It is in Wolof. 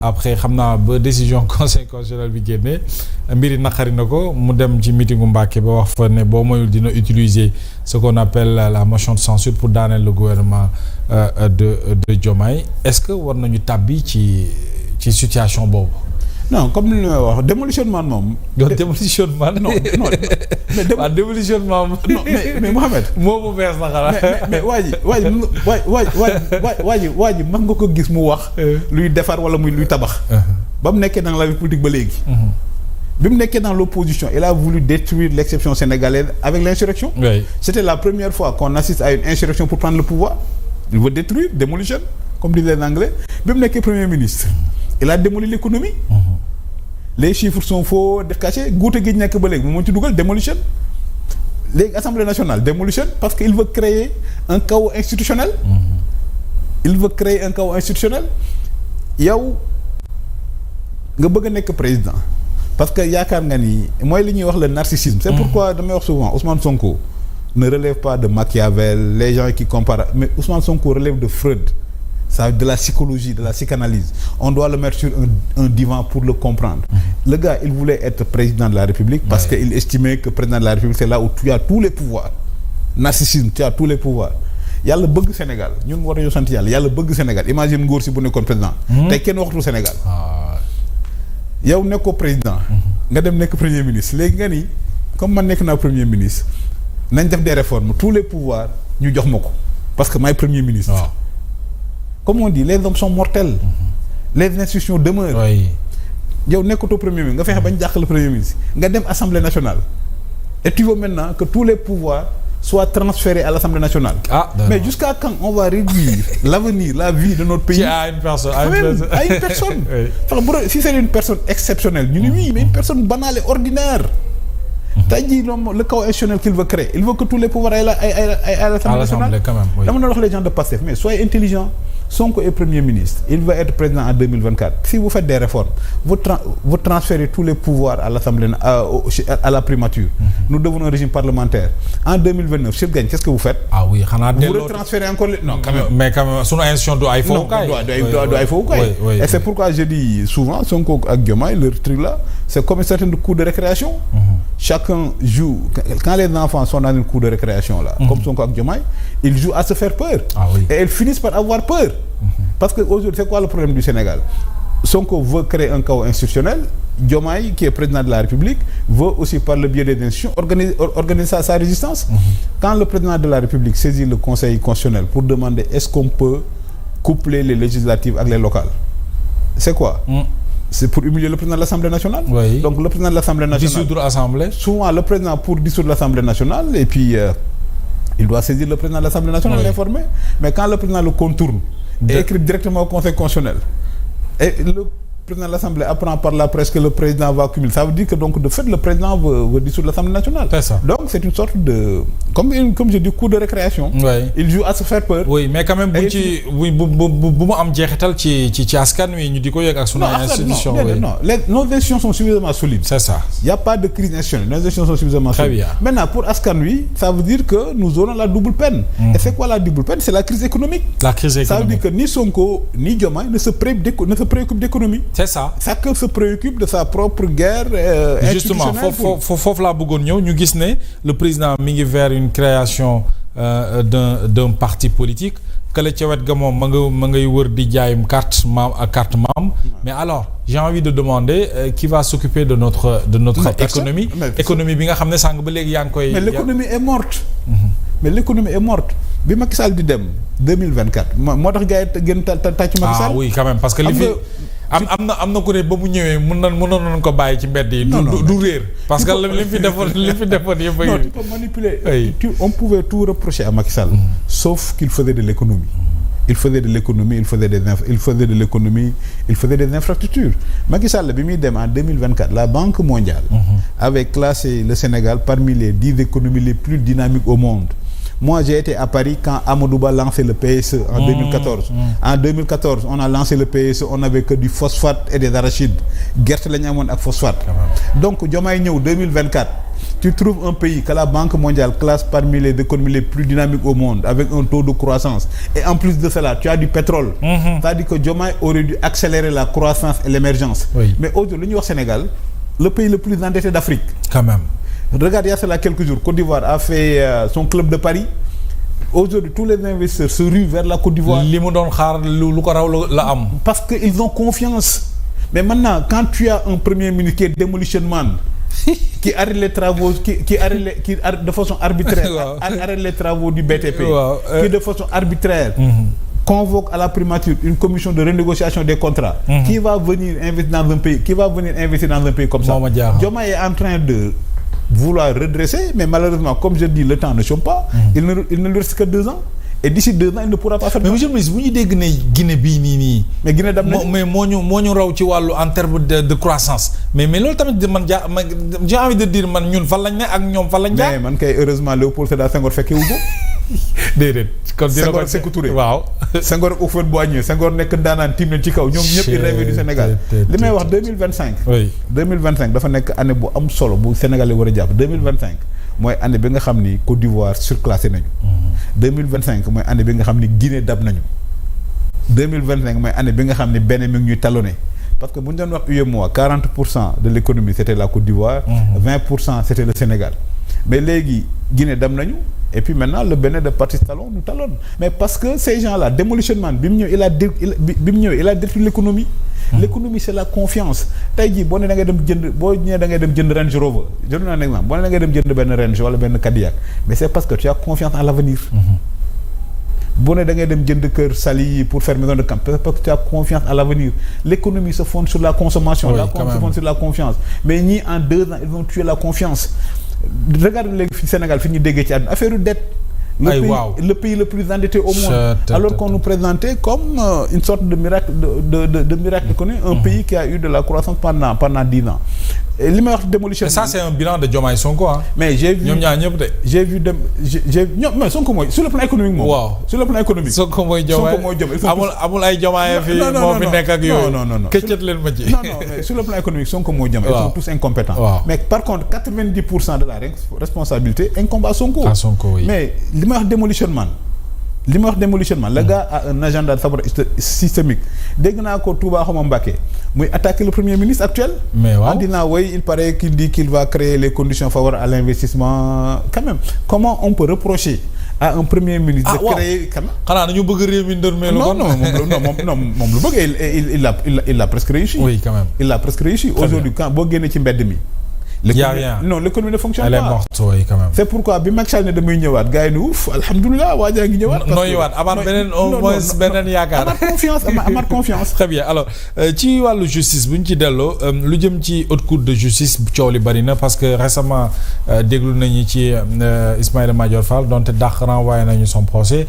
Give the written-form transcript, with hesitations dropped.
après xam naa ba décision conseil constitutionnel bi génne mbiri naqari na ko mu dem ci meetingu Mbàkke ba wax fa ne boo moyul dina utiliser ce qu'on appelle la motion de censure pour daaneel le gouvernement de Diomaye est-ce que war nañu tàbbi ci situation boobu. non comme li may wax démolitionnement moom. démolitionnement non waaw démolitionnement. non mais Mohamed. moo bu bees na xanaa. mais waa ji mën nga ko gis mu wax. luy defar wala muy luy tabax. ba mu nekkee dans la vie politique ba léegi. bi mu nekkee dans l'opposition il a voulu détruire l'exception sénégalaise avec l'insurrection. Oui. C'était la première fois qu'on assiste à une insurrection pour prendre le pouvoir. Il veut détruire, demolition, comme disait l'anglais. Bi mu nekkee premier ministre. Il a démoli l'économie. Les chiffres sont faux def caché guute gi nekk ba léegi mu mën ci dugal démolition. Léegi Assemblée nationale démolition parce que il veut créer un chaos institutionnel. Il veut créer un chaos institutionnel. yow nga bëgg a nekk président parce que yaakaar nga ni mooy li ñuy wax le narcissisme. C'est pourquoi damay wax souvent Ousmane Sonko ne relève pas de Machiavel, les gens qui comparent, mais Ousmane Sonko relève de Freud. Ça, de la psychologie, de la psychanalyse. On doit le mettre sur un divan pour le comprendre. Le gars, il voulait être président de la République parce qu'il estimait que président de la République, c'est là où tu as tous les pouvoirs. Narcissisme, tu as tous les pouvoirs. Yàlla bëgg Sénégal ñun war nañoo sant yàlla bëgg Sénégal imagine ngóor si bu nekkoon président. tey kenn waxtu Sénégal. yow nekkoo président. nga dem nekk premier ministre léegi nga ni comme man nekk naa premier ministre nañ def des réformes tous les pouvoirs ñu jox ma ko parce que maay premier ministre. Comme on dit, les hommes sont mortels. Les institutions demeurent. yow nekkatoo premier ministre nga fexe bañ jàq le premier ministre nga dem Assemblée nationale et tu veux maintenant que tous les pouvoirs soient transférés à l'Assemblée nationale. Mais jusqu'à quand on va réduire l'avenir, la vie de notre pays à une personne, à une personne. Enfin, si c'est une personne exceptionnelle ñu ni oui mais une personne banale et ordinaire. tey jii le chaos institutionnel qu'il veut créer il veut que tous les pouvoirs aillent à l'Assemblée nationale. Dama doon wax les gens de Pastef mais soyez intelligents. Sonko est Premier ministre, il va être président en 2024. Si vous faites des réformes, vous transférez tous les pouvoirs à l'Assemblée, à la primature. Nous devons un régime parlementaire. En 2029, s'il gagne, qu'est-ce que vous faites? Ah oui, vous retransférez encore les... Non, quand même. Mais quand même, son institution doit aller Et c'est pourquoi je dis souvent, Sonko et Diomaye, leur truc là, c'est comme une certaine cour de récréation. Chacun joue... Quand les enfants sont dans une cour de récréation là, comme Sonko et Diomaye, ils jouent à se faire peur. Et ils finissent par avoir peur. Parce que aujourd'hui, c'est quoi le problème du Sénégal? Sonko veut créer un chaos institutionnel. Diomaye, qui est président de la République, veut aussi par le biais des institutions organiser sa résistance. Quand le président de la République saisit le Conseil constitutionnel pour demander est-ce qu'on peut coupler les législatives avec les locales, c'est quoi? C'est pour humilier le président de l'Assemblée nationale. Donc le président de l'Assemblée nationale... Dissoudre l'Assemblée. Souvent le président pour dissoudre l'Assemblée nationale et puis... il doit saisir le président de l'Assemblée nationale, l'informer. Mais quand le président le contourne et écrit directement au Conseil constitutionnel, et le président de l'Assemblée apprend par la presse que le président va cumuler, ça veut dire que donc de fait le président veut dissoudre l'Assemblée nationale. C'est ça. Donc c'est une sorte de comme je dis cours de récréation. Il joue à se faire peur. Oui, mais quand même bu mu am jeexital ci askan wi ñu di ko yëg ak sunu institution. Non, nos institutions sont suffisamment solides. C'est ça. Il y a pas de crise institutionnelle. Nos institutions sont suffisamment solides. Très bien. Maintenant pour askan wi, ça veut dire que nous aurons la double peine. Et c'est quoi la double peine? C'est la crise économique. La crise économique. Ça veut dire que ni Sonko ni Diomaye ne se préoccupent d'économie. C'est ça. Chacun se préoccupe de sa propre guerre justement foofu laa bëggoon ñëw ñu gis ne le président mi ngi vers une création d'un parti politique kële ca wet ga moom ma ngay wër di jaayum carte membre mais alors j'ai envie de demander qui va s'occuper de notre économie bi nga xam ne sànq ba léegi yaa ngi koy. Mais l'économie est morte. Mais l'économie est morte. Bi Macky Sall di dem 2024 moo tax gars yi gën tàcc Macky Sall. Ah oui quand même parce que li fi am na ku ne ba mu ñëwee mënoon ko bàyyi ci mbedd yi. du réer parce que li fi defoon yëpp a. Non, tu peux manipuler. On pouvait tout reprocher à Macky Sall. Sauf qu'il faisait de l'économie. Il faisait de l'économie, il faisait des infrastructures. Macky Sall bi muy dem en 2024 la Banque mondiale avait classé le Sénégal parmi les 10 économies les plus dynamiques au monde. Moi, j'ai été à Paris quand Amadou Ba lançait le PSE en 2014. En 2014, on a lancé le PSE, on n'avait que du phosphate et des arachides. Gerte la ñu amoon ak phosphate. Donc Diomaye ñëw 2024 tu trouves un pays que la Banque mondiale classe parmi les économies les plus dynamiques au monde avec un taux de croissance et en plus de cela tu as du pétrole. C'est-à-dire que Diomaye aurait dû accélérer la croissance et l'émergence. Oui. Mais aujourd'hui lu ñuy wax Sénégal le pays le plus endetté d'Afrique. Quand même. Regarde, il y a cela quelques jours Côte d'Ivoire a fait son club de Paris. Aujourd'hui tous les investisseurs se ruent vers la Côte d'Ivoire. li mu doon xaar lu ko raw la am. Parce que ils ont confiance. Mais maintenant quand tu as un premier ministre qui est demolition man qui arrête les travaux qui arrête de façon arbitraire arrête les travaux du BTP qui de façon arbitraire convoque à la primature une commission de renégociation des contrats qui va venir investir dans un pays comme ça. Diomaye est en train de vouloir redresser mais malheureusement comme je dis le temps ne chope pas. Il ne lui reste que 2 ans. Et d'ici 2 ans il ne pourra pas faire. Mais monsieur le ministre bu ñu dégg ne Guinée bii nii. mais Guinée dam na mais moo ñu raw ci wàllu en terme de croissance mais loolu tamit man j'ai envie de dire man ñun fan lañ ne ak ñoom fan lañ jaar. mais man kay heureusement Léopold Sédar Senghor fekkee wu ko. déedéet. kon dina ko Senghor Sékou Touré waaw. Senghor ak Houphouët-Boigny Senghor nekk daanaan tiim leen ci kaw ñoom ñëpp ils rêvaient du Sénégal. li may wax 2025. oui 2025 dafa nekk année bu am solo bu Sénégalais war a jàpp 2025 mooy année bi nga xam ni Côte d'Ivoire surclassé nañu. 2025 mooy année bi nga xam ni Guinée dab nañu. 2025 mooy année bi nga xam ni Bénin mi ngi ñuy talonné parce que bu ñu doon wax UEMOA 40% de l'économie c'était la Côte d'Ivoire. 20% c'était le Sénégal. mais léegi Guinée dab nañu et puis maintenant le Bénin de Patrice Talon nous talonne mais parce que ces gens-là demolition man bi mu ñëw il a détruit l'économie. L'économie c'est la confiance tey jii boo nee da ngay dem jënd Range Rover jënd naa un exemple boo nee da ngay dem jënd benn Range wala benn Cadillac mais c'est parce que tu as confiance en l'avenir. boo nee da ngay dem jënd kër Saly pour faire maison de camp c'est parce que tu as confiance en l'avenir. L'économie se fonde sur la consommation. Oui, la consommation se fonde sur la confiance mais ñii en 2 ans ils vont tuer la confiance. Regarde léegi fi Sénégal fi ñu déggee ci àdduna affaire dette. Le pays le plus endetté au monde. Alors qu'on nous présentait comme une sorte de miracle de miracle économique, un pays qui a eu de la croissance pendant 10 ans. Et li may wax démolition. Mais ça c'est un bilan de Diomaye Sonko hein. Mais j'ai vu ñoom ñaar ñëpp de. mais Sonko mooy sur le plan économique moom. waaw sur le plan économique. Sonko mooy Diomaye amul ay Diomaye fi moo fi nekk ak yooyu. non këccët leen ma ci. non mais sur le plan économique Sonko mooy Diomaye. Ils sont tous incompétents. Mais par contre 90% de la responsabilité incombe à Sonko. À Sonko oui. Mais li may wax démolition man. Le gars a un agenda de sabotage systémique dégg naa ko Touba xama Mbacké muy attaquer le premier ministre actuel. mais waaw en disant oui il paraît qu'il dit qu'il va créer les conditions favorables à l'investissement quand même comment on peut reprocher à un premier ministre de créer quand même. xanaa dañu bëgg réew mi ndërmeelu kon. moom lu bëgg il l'a presque réussi. oui quand même il l'a presque réussi. Aujourd'hui quand boo génnee ci mbedd mi. L'économie ne fonctionne pas. Elle est morte, oui, quand même. C'est pourquoi bi Macky Sall ne damay ñëwaat gars yi ni ouf alhamdulilah waa jaa ngi ñëwaat. nooyiwaat amaat beneen au moins beneen yaakaar. amaat confiance. Très bien alors ci wàllu justice bu ñu ci delloo lu jëm ci haute cour de justice coow li bari na parce que récemment déglu nañu ci Ismaïla Madior Fall donte dàq renvoyé nañu son procès.